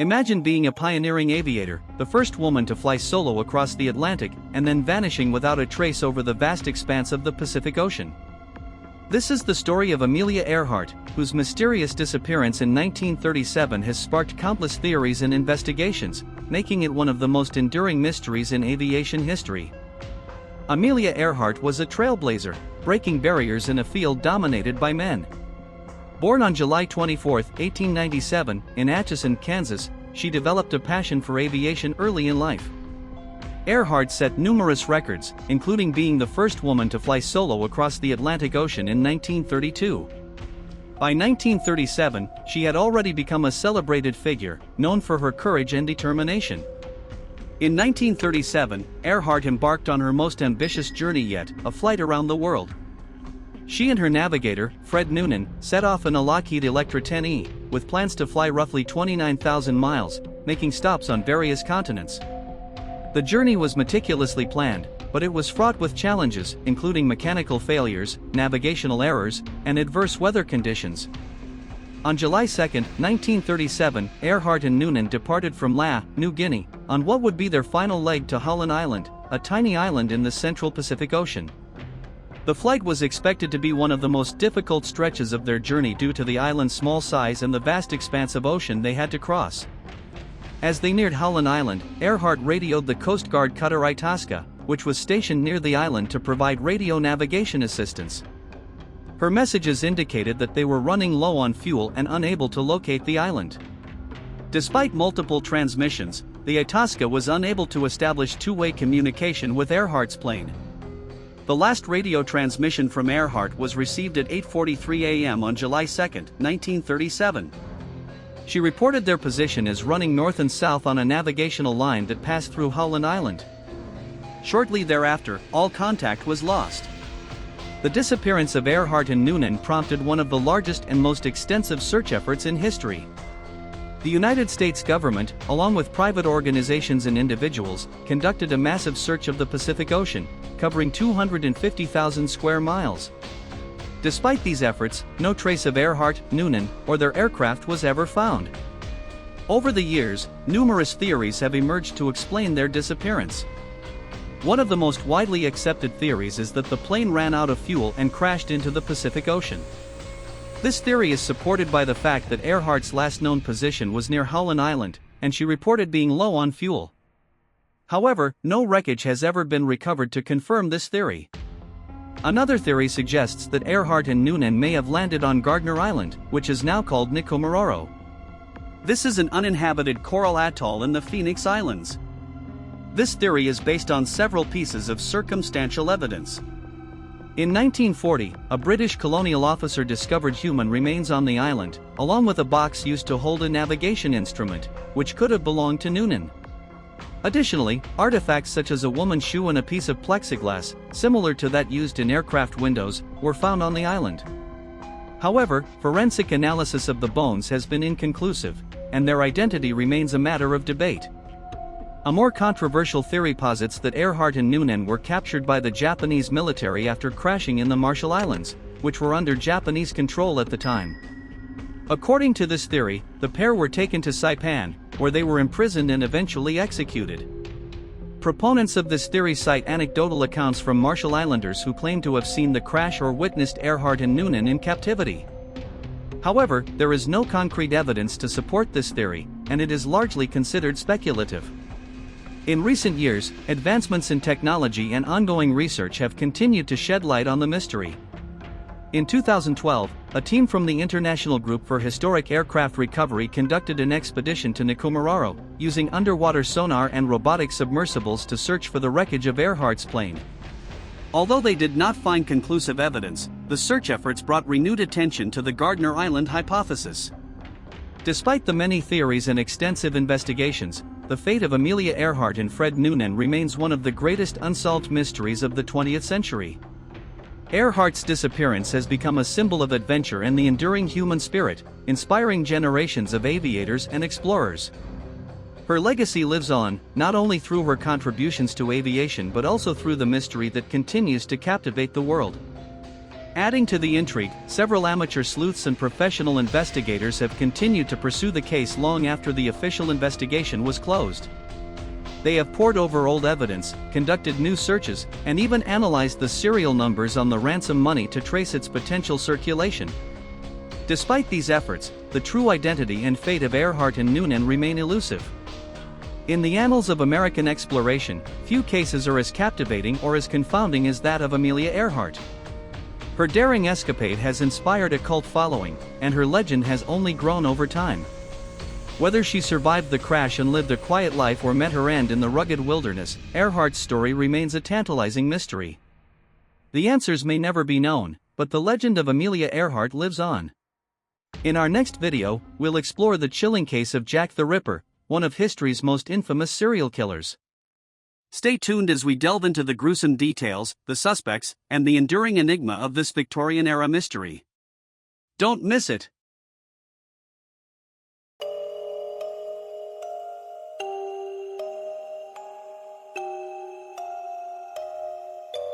Imagine being a pioneering aviator, the first woman to fly solo across the Atlantic, and then vanishing without a trace over the vast expanse of the Pacific Ocean. This is the story of Amelia Earhart, whose mysterious disappearance in 1937 has sparked countless theories and investigations, making it one of the most enduring mysteries in aviation history. Amelia Earhart was a trailblazer, breaking barriers in a field dominated by men. Born on July 24, 1897, in Atchison, Kansas, she developed a passion for aviation early in life. Earhart set numerous records, including being the first woman to fly solo across the Atlantic Ocean in 1932. By 1937, she had already become a celebrated figure, known for her courage and determination. In 1937, Earhart embarked on her most ambitious journey yet, a flight around the world. She and her navigator, Fred Noonan, set off in a Lockheed Electra 10E, with plans to fly roughly 29,000 miles, making stops on various continents. The journey was meticulously planned, but it was fraught with challenges, including mechanical failures, navigational errors, and adverse weather conditions. On July 2, 1937, Earhart and Noonan departed from La, New Guinea, on what would be their final leg to Holland Island, a tiny island in the central Pacific Ocean. The flight was expected to be one of the most difficult stretches of their journey due to the island's small size and the vast expanse of ocean they had to cross. As they neared Holland Island, Earhart radioed the Coast Guard cutter Itasca, which was stationed near the island to provide radio navigation assistance. Her messages indicated that they were running low on fuel and unable to locate the island. Despite multiple transmissions, the Itasca was unable to establish two-way communication with Earhart's plane. The last radio transmission from Earhart was received at 8:43 a.m. on July 2, 1937. She reported their position as running north and south on a navigational line that passed through Holland Island. Shortly thereafter, all contact was lost. The disappearance of Earhart and Noonan prompted one of the largest and most extensive search efforts in history. The United States government, along with private organizations and individuals, conducted a massive search of the Pacific Ocean, covering 250,000 square miles. Despite these efforts, no trace of Earhart, Noonan, or their aircraft was ever found. Over the years, numerous theories have emerged to explain their disappearance. One of the most widely accepted theories is that the plane ran out of fuel and crashed into the Pacific Ocean. This theory is supported by the fact that Earhart's last known position was near Holland Island, and she reported being low on fuel. However, no wreckage has ever been recovered to confirm this theory. Another theory suggests that Earhart and Noonan may have landed on Gardner Island, which is now called Nikomaroro. This is an uninhabited coral atoll in the Phoenix Islands. This theory is based on several pieces of circumstantial evidence. In 1940, a British colonial officer discovered human remains on the island, along with a box used to hold a navigation instrument, which could have belonged to Noonan. Additionally, artifacts such as a woman's shoe and a piece of plexiglass, similar to that used in aircraft windows, were found on the island. However, forensic analysis of the bones has been inconclusive, and their identity remains a matter of debate. A more controversial theory posits that Earhart and Noonan were captured by the Japanese military after crashing in the Marshall Islands, which were under Japanese control at the time. According to this theory, the pair were taken to Saipan, where they were imprisoned and eventually executed. Proponents of this theory cite anecdotal accounts from Marshall Islanders who claim to have seen the crash or witnessed Earhart and Noonan in captivity. However, there is no concrete evidence to support this theory, and it is largely considered speculative. In recent years, advancements in technology and ongoing research have continued to shed light on the mystery. In 2012, a team from the International Group for Historic Aircraft Recovery conducted an expedition to Nikomaroro, using underwater sonar and robotic submersibles to search for the wreckage of Earhart's plane. Although they did not find conclusive evidence, the search efforts brought renewed attention to the Gardner Island hypothesis. Despite the many theories and extensive investigations, the fate of Amelia Earhart and Fred Noonan remains one of the greatest unsolved mysteries of the 20th century. Earhart's disappearance has become a symbol of adventure and the enduring human spirit, inspiring generations of aviators and explorers. Her legacy lives on, not only through her contributions to aviation but also through the mystery that continues to captivate the world. Adding to the intrigue, several amateur sleuths and professional investigators have continued to pursue the case long after the official investigation was closed. They have pored over old evidence, conducted new searches, and even analyzed the serial numbers on the ransom money to trace its potential circulation. Despite these efforts, the true identity and fate of Earhart and Noonan remain elusive. In the annals of American exploration, few cases are as captivating or as confounding as that of Amelia Earhart. Her daring escapade has inspired a cult following, and her legend has only grown over time. Whether she survived the crash and lived a quiet life or met her end in the rugged wilderness, Earhart's story remains a tantalizing mystery. The answers may never be known, but the legend of Amelia Earhart lives on. In our next video, we'll explore the chilling case of Jack the Ripper, one of history's most infamous serial killers. Stay tuned as we delve into the gruesome details, the suspects, and the enduring enigma of this Victorian-era mystery. Don't miss it!